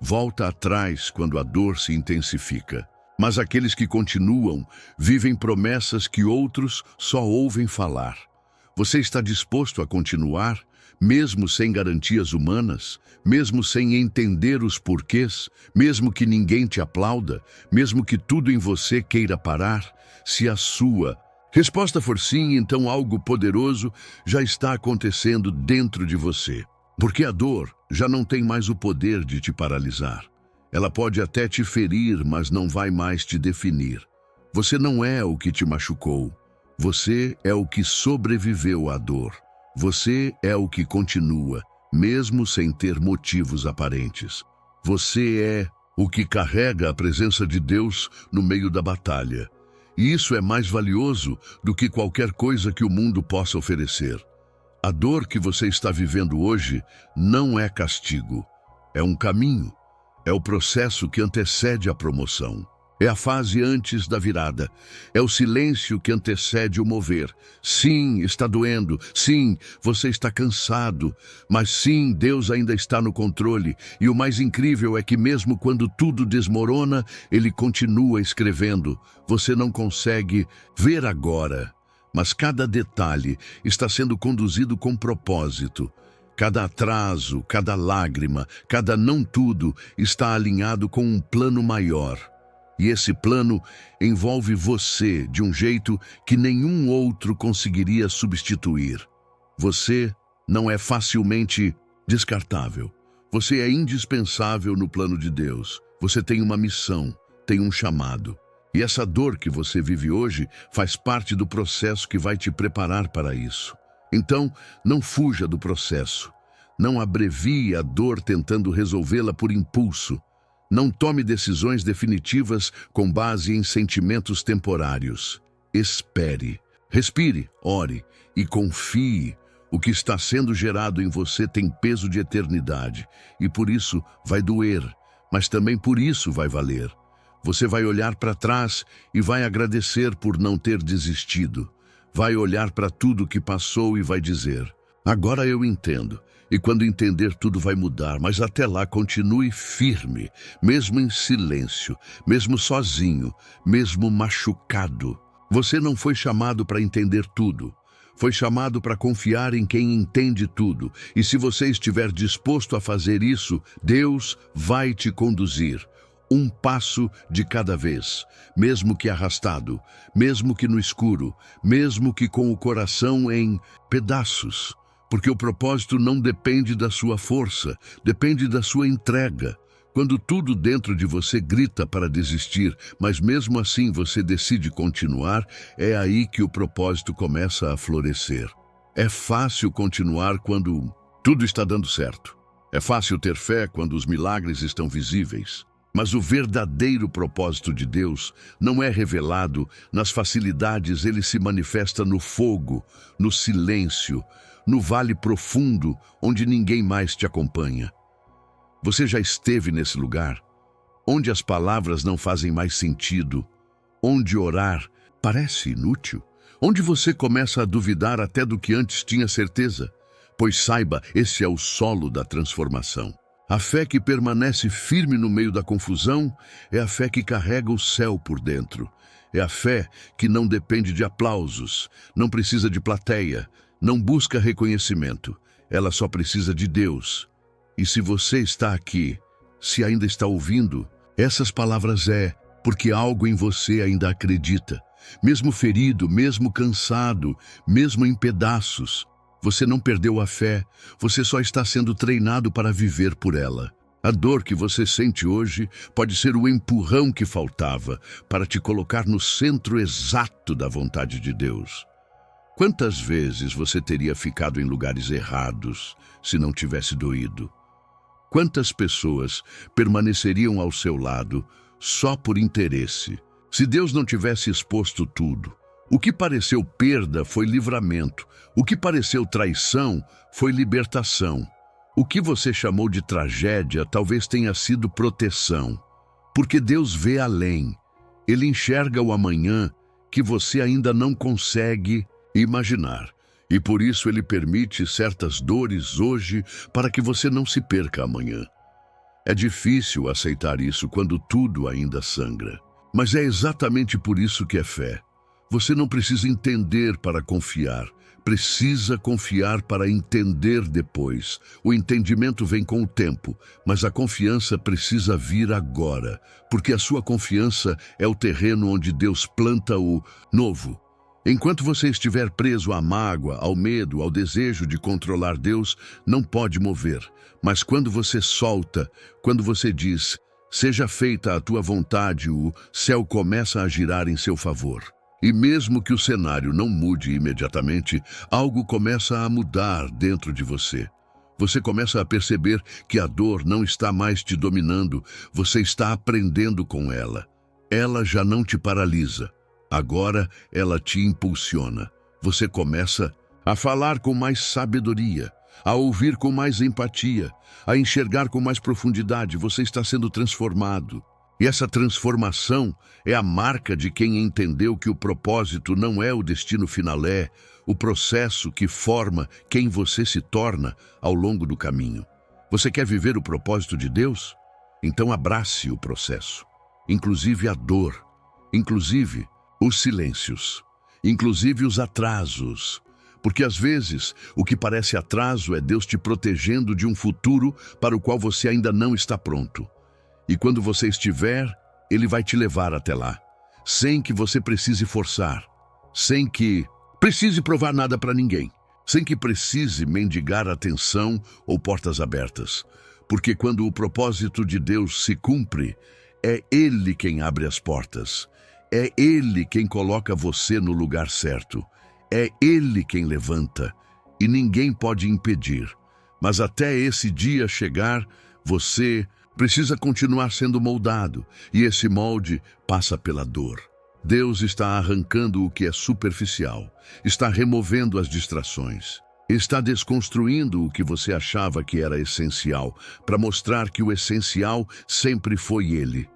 Volta atrás quando a dor se intensifica. Mas aqueles que continuam vivem promessas que outros só ouvem falar. Você está disposto a continuar, mesmo sem garantias humanas, mesmo sem entender os porquês, mesmo que ninguém te aplauda, mesmo que tudo em você queira parar? Se a sua resposta for sim, então algo poderoso já está acontecendo dentro de você. Porque a dor já não tem mais o poder de te paralisar. Ela pode até te ferir, mas não vai mais te definir. Você não é o que te machucou. Você é o que sobreviveu à dor. Você é o que continua, mesmo sem ter motivos aparentes. Você é o que carrega a presença de Deus no meio da batalha. E isso é mais valioso do que qualquer coisa que o mundo possa oferecer. A dor que você está vivendo hoje não é castigo, é um caminho, é o processo que antecede a promoção. É a fase antes da virada, é o silêncio que antecede o mover. Sim, está doendo, sim, você está cansado, mas sim, Deus ainda está no controle. E o mais incrível é que mesmo quando tudo desmorona, Ele continua escrevendo. Você não consegue ver agora, mas cada detalhe está sendo conduzido com propósito. Cada atraso, cada lágrima, cada não tudo está alinhado com um plano maior. E esse plano envolve você de um jeito que nenhum outro conseguiria substituir. Você não é facilmente descartável. Você é indispensável no plano de Deus. Você tem uma missão, tem um chamado. E essa dor que você vive hoje faz parte do processo que vai te preparar para isso. Então, não fuja do processo. Não abrevie a dor tentando resolvê-la por impulso. Não tome decisões definitivas com base em sentimentos temporários. Espere, respire, ore e confie. O que está sendo gerado em você tem peso de eternidade e por isso vai doer, mas também por isso vai valer. Você vai olhar para trás e vai agradecer por não ter desistido. Vai olhar para tudo que passou e vai dizer: agora eu entendo. E quando entender, tudo vai mudar, mas até lá continue firme, mesmo em silêncio, mesmo sozinho, mesmo machucado. Você não foi chamado para entender tudo. Foi chamado para confiar em quem entende tudo. E se você estiver disposto a fazer isso, Deus vai te conduzir. Um passo de cada vez, mesmo que arrastado, mesmo que no escuro, mesmo que com o coração em pedaços. Porque o propósito não depende da sua força, depende da sua entrega. Quando tudo dentro de você grita para desistir, mas mesmo assim você decide continuar, é aí que o propósito começa a florescer. É fácil continuar quando tudo está dando certo. É fácil ter fé quando os milagres estão visíveis. Mas o verdadeiro propósito de Deus não é revelado nas facilidades, ele se manifesta no fogo, no silêncio, no vale profundo onde ninguém mais te acompanha. Você já esteve nesse lugar? Onde as palavras não fazem mais sentido? Onde orar parece inútil? Onde você começa a duvidar até do que antes tinha certeza? Pois saiba, esse é o solo da transformação. A fé que permanece firme no meio da confusão é a fé que carrega o céu por dentro. É a fé que não depende de aplausos, não precisa de plateia, não busca reconhecimento. Ela só precisa de Deus. E se você está aqui, se ainda está ouvindo, essas palavras porque algo em você ainda acredita. Mesmo ferido, mesmo cansado, mesmo em pedaços, você não perdeu a fé, você só está sendo treinado para viver por ela. A dor que você sente hoje pode ser o empurrão que faltava para te colocar no centro exato da vontade de Deus. Quantas vezes você teria ficado em lugares errados se não tivesse doído? Quantas pessoas permaneceriam ao seu lado só por interesse? Se Deus não tivesse exposto tudo, o que pareceu perda foi livramento. O que pareceu traição foi libertação. O que você chamou de tragédia talvez tenha sido proteção. Porque Deus vê além. Ele enxerga o amanhã que você ainda não consegue imaginar. E por isso Ele permite certas dores hoje para que você não se perca amanhã. É difícil aceitar isso quando tudo ainda sangra. Mas é exatamente por isso que é fé. Você não precisa entender para confiar. Precisa confiar para entender depois. O entendimento vem com o tempo, mas a confiança precisa vir agora, porque a sua confiança é o terreno onde Deus planta o novo. Enquanto você estiver preso à mágoa, ao medo, ao desejo de controlar Deus, não pode mover. Mas quando você solta, quando você diz, Seja feita a tua vontade, o céu começa a girar em seu favor. E mesmo que o cenário não mude imediatamente, algo começa a mudar dentro de você. Você começa a perceber que a dor não está mais te dominando, você está aprendendo com ela. Ela já não te paralisa. Agora ela te impulsiona. Você começa a falar com mais sabedoria, a ouvir com mais empatia, a enxergar com mais profundidade. Você está sendo transformado. E essa transformação é a marca de quem entendeu que o propósito não é o destino final, é o processo que forma quem você se torna ao longo do caminho. Você quer viver o propósito de Deus? Então abrace o processo, inclusive a dor, inclusive os silêncios, inclusive os atrasos. Porque às vezes o que parece atraso é Deus te protegendo de um futuro para o qual você ainda não está pronto. E quando você estiver, Ele vai te levar até lá, sem que você precise forçar, sem que precise provar nada para ninguém, sem que precise mendigar atenção ou portas abertas. Porque quando o propósito de Deus se cumpre, é Ele quem abre as portas, é Ele quem coloca você no lugar certo, é Ele quem levanta, e ninguém pode impedir. Mas até esse dia chegar, você precisa continuar sendo moldado, e esse molde passa pela dor. Deus está arrancando o que é superficial, está removendo as distrações, está desconstruindo o que você achava que era essencial, para mostrar que o essencial sempre foi Ele.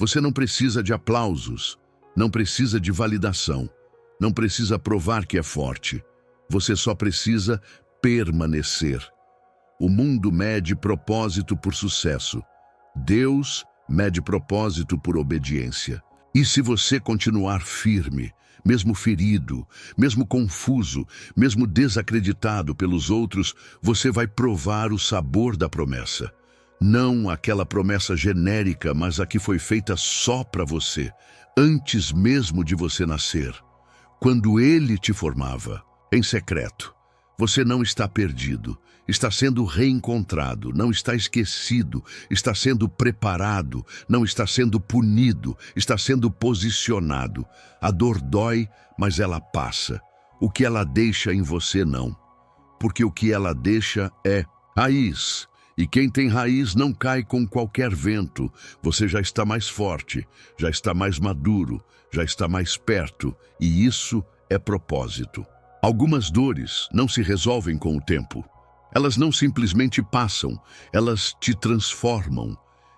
Você não precisa de aplausos, não precisa de validação, não precisa provar que é forte. Você só precisa permanecer. O mundo mede propósito por sucesso. Deus mede propósito por obediência. E se você continuar firme, mesmo ferido, mesmo confuso, mesmo desacreditado pelos outros, você vai provar o sabor da promessa. Não aquela promessa genérica, mas a que foi feita só para você, antes mesmo de você nascer. Quando Ele te formava, em secreto, você não está perdido, está sendo reencontrado, não está esquecido, está sendo preparado, não está sendo punido, está sendo posicionado. A dor dói, mas ela passa. O que ela deixa em você não. Porque o que ela deixa é raiz. E quem tem raiz não cai com qualquer vento. Você já está mais forte, já está mais maduro, já está mais perto. E isso é propósito. Algumas dores não se resolvem com o tempo. Elas não simplesmente passam, elas te transformam.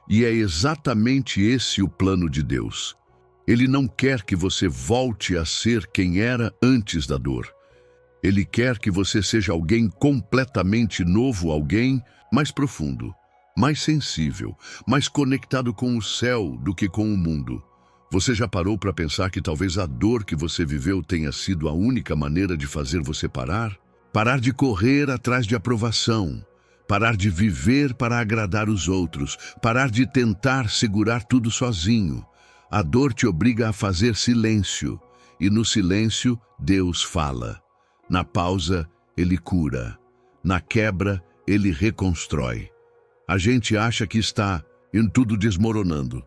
E é exatamente esse o plano de Deus. Ele não quer que você volte a ser quem era antes da dor. Ele quer que você seja alguém completamente novo, alguém mais profundo, mais sensível, mais conectado com o céu do que com o mundo. Você já parou para pensar que talvez a dor que você viveu tenha sido a única maneira de fazer você parar? Parar de correr atrás de aprovação, parar de viver para agradar os outros, parar de tentar segurar tudo sozinho. A dor te obriga a fazer silêncio, e no silêncio Deus fala. Na pausa, Ele cura. Na quebra, Ele reconstrói. A gente acha que está em tudo desmoronando,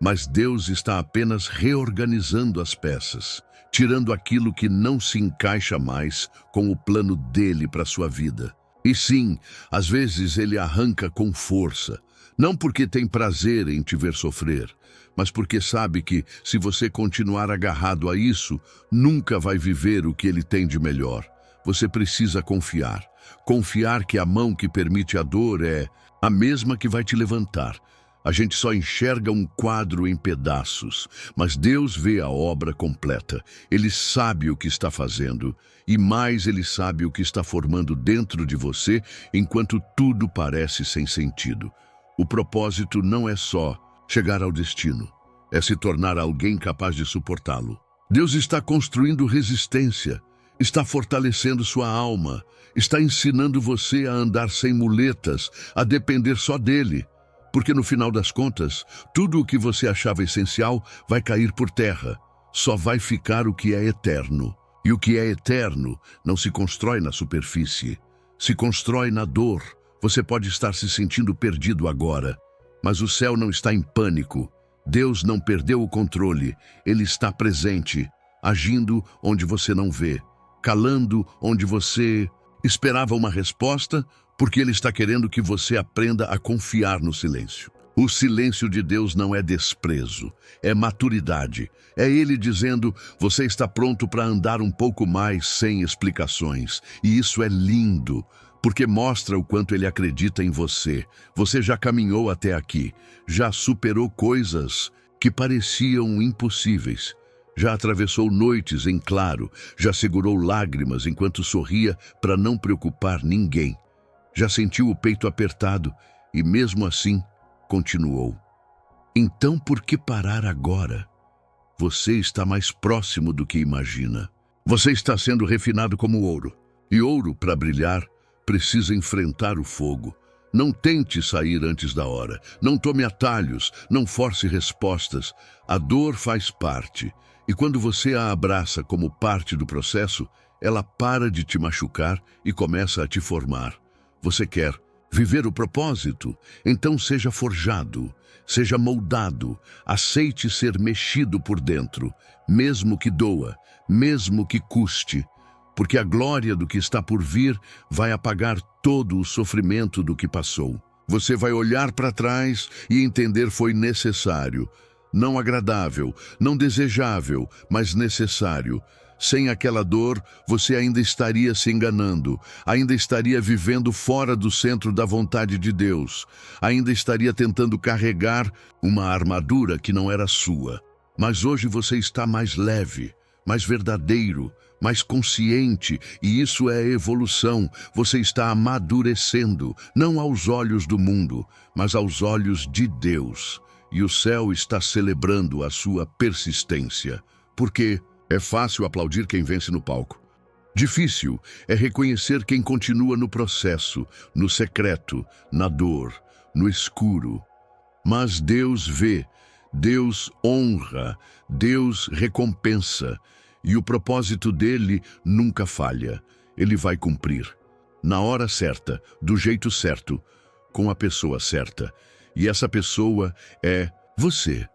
mas Deus está apenas reorganizando as peças, tirando aquilo que não se encaixa mais com o plano dele para sua vida. E sim, às vezes Ele arranca com força, não porque tem prazer em te ver sofrer, mas porque sabe que, se você continuar agarrado a isso, nunca vai viver o que Ele tem de melhor. Você precisa confiar. Confiar que a mão que permite a dor é a mesma que vai te levantar. A gente só enxerga um quadro em pedaços, mas Deus vê a obra completa. Ele sabe o que está fazendo, e mais Ele sabe o que está formando dentro de você, enquanto tudo parece sem sentido. O propósito não é só chegar ao destino, é se tornar alguém capaz de suportá-lo. Deus está construindo resistência, está fortalecendo sua alma, está ensinando você a andar sem muletas, a depender só dele. Porque no final das contas, tudo o que você achava essencial vai cair por terra. Só vai ficar o que é eterno. E o que é eterno não se constrói na superfície, se constrói na dor. Você pode estar se sentindo perdido agora, Mas o céu não está em pânico. Deus não perdeu o controle. Ele está presente, agindo onde você não vê, calando onde você esperava uma resposta, porque Ele está querendo que você aprenda a confiar no silêncio. O silêncio de Deus não é desprezo, é maturidade. É Ele dizendo, você está pronto para andar um pouco mais sem explicações. E isso é lindo, porque mostra o quanto Ele acredita em você. Você já caminhou até aqui, já superou coisas que pareciam impossíveis. Já atravessou noites em claro, já segurou lágrimas enquanto sorria para não preocupar ninguém. Já sentiu o peito apertado e mesmo assim continuou. Então por que parar agora? Você está mais próximo do que imagina. Você está sendo refinado como ouro. E ouro, para brilhar, precisa enfrentar o fogo. Não tente sair antes da hora. Não tome atalhos, não force respostas. A dor faz parte. E quando você a abraça como parte do processo, ela para de te machucar e começa a te formar. Você quer viver o propósito? Então seja forjado, seja moldado, aceite ser mexido por dentro, mesmo que doa, mesmo que custe, porque a glória do que está por vir vai apagar todo o sofrimento do que passou. Você vai olhar para trás e entender foi necessário, não agradável, não desejável, mas necessário. Sem aquela dor, você ainda estaria se enganando, ainda estaria vivendo fora do centro da vontade de Deus, ainda estaria tentando carregar uma armadura que não era sua. Mas hoje você está mais leve, mais verdadeiro, mais consciente, e isso é evolução. Você está amadurecendo, não aos olhos do mundo, mas aos olhos de Deus. E o céu está celebrando a sua persistência, porque é fácil aplaudir quem vence no palco. Difícil é reconhecer quem continua no processo, no secreto, na dor, no escuro. Mas Deus vê, Deus honra, Deus recompensa, e o propósito dele nunca falha. Ele vai cumprir. Na hora certa, do jeito certo, com a pessoa certa. E essa pessoa é você.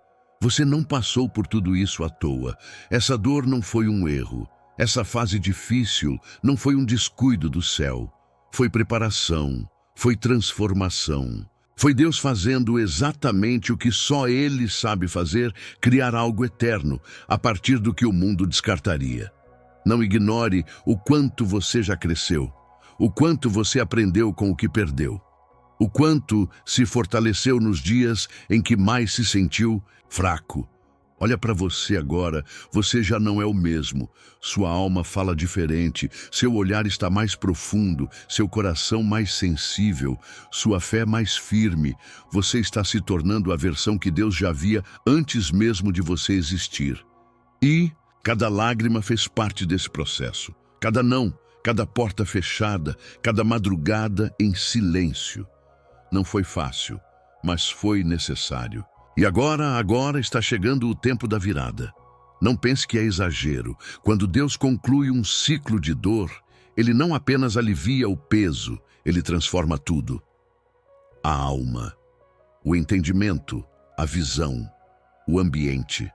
Você não passou por tudo isso à toa. Essa dor não foi um erro. Essa fase difícil não foi um descuido do céu. Foi preparação, foi transformação. Foi Deus fazendo exatamente o que só Ele sabe fazer, criar algo eterno, a partir do que o mundo descartaria. Não ignore o quanto você já cresceu, o quanto você aprendeu com o que perdeu. O quanto se fortaleceu nos dias em que mais se sentiu fraco. Olha para você agora, você já não é o mesmo. Sua alma fala diferente, seu olhar está mais profundo, seu coração mais sensível, sua fé mais firme. Você está se tornando a versão que Deus já via antes mesmo de você existir. E cada lágrima fez parte desse processo. Cada não, cada porta fechada, cada madrugada em silêncio. Não foi fácil, mas foi necessário. E agora está chegando o tempo da virada. Não pense que é exagero. Quando Deus conclui um ciclo de dor, Ele não apenas alivia o peso, Ele transforma tudo. A alma, o entendimento, a visão, o ambiente.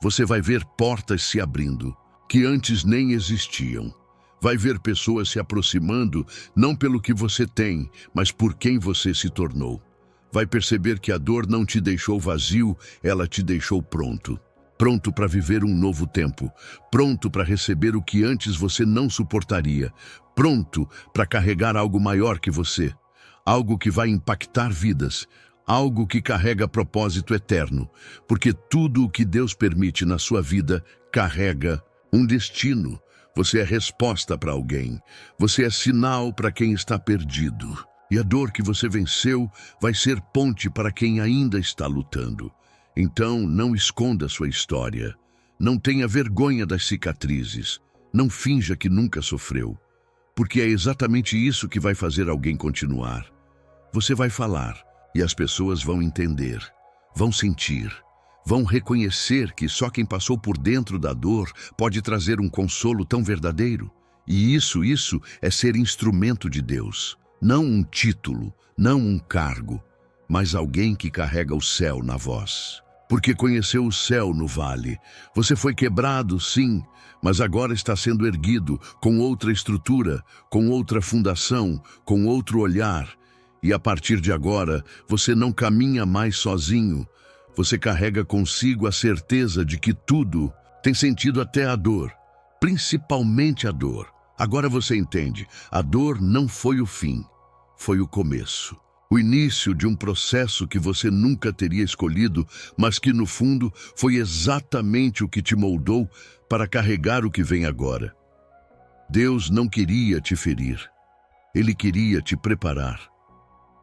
Você vai ver portas se abrindo, que antes nem existiam. Vai ver pessoas se aproximando, não pelo que você tem, mas por quem você se tornou. Vai perceber que a dor não te deixou vazio, ela te deixou pronto. Pronto para viver um novo tempo. Pronto para receber o que antes você não suportaria. Pronto para carregar algo maior que você. Algo que vai impactar vidas. Algo que carrega propósito eterno. Porque tudo o que Deus permite na sua vida carrega um destino. Você é resposta para alguém. Você é sinal para quem está perdido. E a dor que você venceu vai ser ponte para quem ainda está lutando. Então, não esconda sua história. Não tenha vergonha das cicatrizes. Não finja que nunca sofreu. Porque é exatamente isso que vai fazer alguém continuar. Você vai falar e as pessoas vão entender, vão sentir. Vão reconhecer que só quem passou por dentro da dor pode trazer um consolo tão verdadeiro. E isso é ser instrumento de Deus. Não um título, não um cargo, mas alguém que carrega o céu na voz. Porque conheceu o céu no vale. Você foi quebrado, sim, mas agora está sendo erguido com outra estrutura, com outra fundação, com outro olhar. E a partir de agora, você não caminha mais sozinho. Você carrega consigo a certeza de que tudo tem sentido, até a dor, principalmente a dor. Agora você entende, a dor não foi o fim, foi o começo. O início de um processo que você nunca teria escolhido, mas que no fundo foi exatamente o que te moldou para carregar o que vem agora. Deus não queria te ferir, Ele queria te preparar.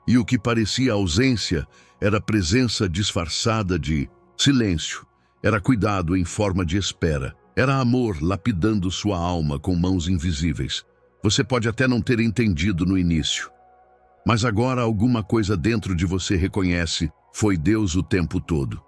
E o que parecia ausência era presença disfarçada de silêncio, era cuidado em forma de espera, era amor lapidando sua alma com mãos invisíveis. Você pode até não ter entendido no início, mas agora alguma coisa dentro de você reconhece: foi Deus o tempo todo.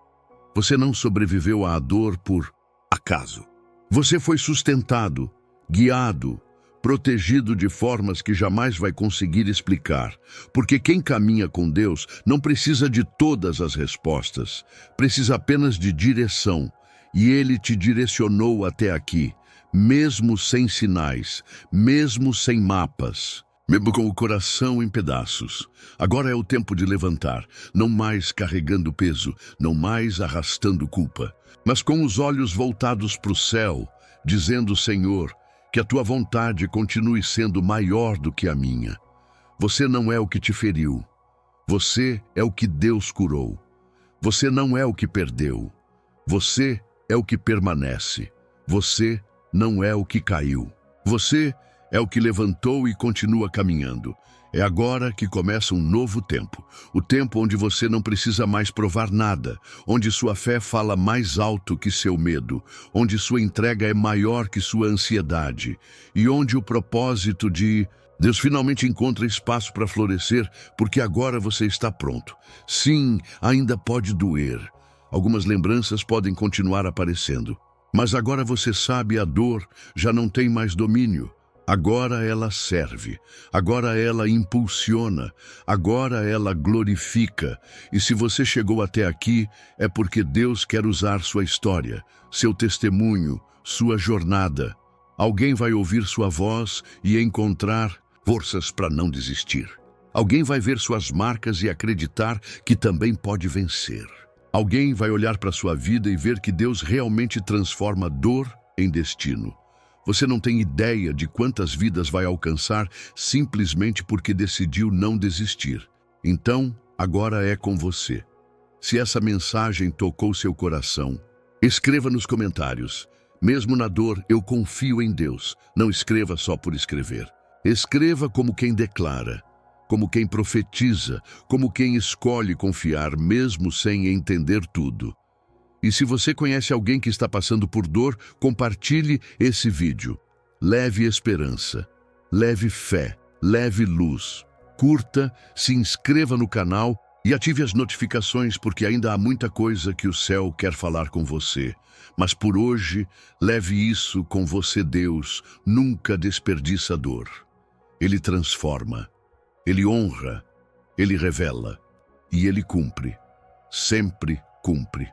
Você não sobreviveu à dor por acaso. Você foi sustentado, guiado, protegido de formas que jamais vai conseguir explicar. Porque quem caminha com Deus não precisa de todas as respostas, precisa apenas de direção. E Ele te direcionou até aqui, mesmo sem sinais, mesmo sem mapas. Mesmo com o coração em pedaços. Agora é o tempo de levantar, não mais carregando peso, não mais arrastando culpa, mas com os olhos voltados para o céu, dizendo: Senhor, que a Tua vontade continue sendo maior do que a minha. Você não é o que te feriu. Você é o que Deus curou. Você não é o que perdeu. Você é o que permanece. Você não é o que caiu. Você é o que levantou e continua caminhando. É agora que começa um novo tempo. O tempo onde você não precisa mais provar nada, onde sua fé fala mais alto que seu medo, onde sua entrega é maior que sua ansiedade, e onde o propósito de Deus finalmente encontra espaço para florescer, porque agora você está pronto. Sim, ainda pode doer. Algumas lembranças podem continuar aparecendo, mas agora você sabe, a dor já não tem mais domínio. Agora ela serve, agora ela impulsiona, agora ela glorifica. E se você chegou até aqui, é porque Deus quer usar sua história, seu testemunho, sua jornada. Alguém vai ouvir sua voz e encontrar forças para não desistir. Alguém vai ver suas marcas e acreditar que também pode vencer. Alguém vai olhar para sua vida e ver que Deus realmente transforma dor em destino. Você não tem ideia de quantas vidas vai alcançar simplesmente porque decidiu não desistir. Então, agora é com você. Se essa mensagem tocou seu coração, escreva nos comentários: mesmo na dor, eu confio em Deus. Não escreva só por escrever. Escreva como quem declara, como quem profetiza, como quem escolhe confiar mesmo sem entender tudo. E se você conhece alguém que está passando por dor, compartilhe esse vídeo. Leve esperança, leve fé, leve luz. Curta, se inscreva no canal e ative as notificações, porque ainda há muita coisa que o céu quer falar com você. Mas por hoje, leve isso com você. Deus nunca desperdiça dor. Ele transforma, Ele honra, Ele revela e Ele cumpre. Sempre cumpre.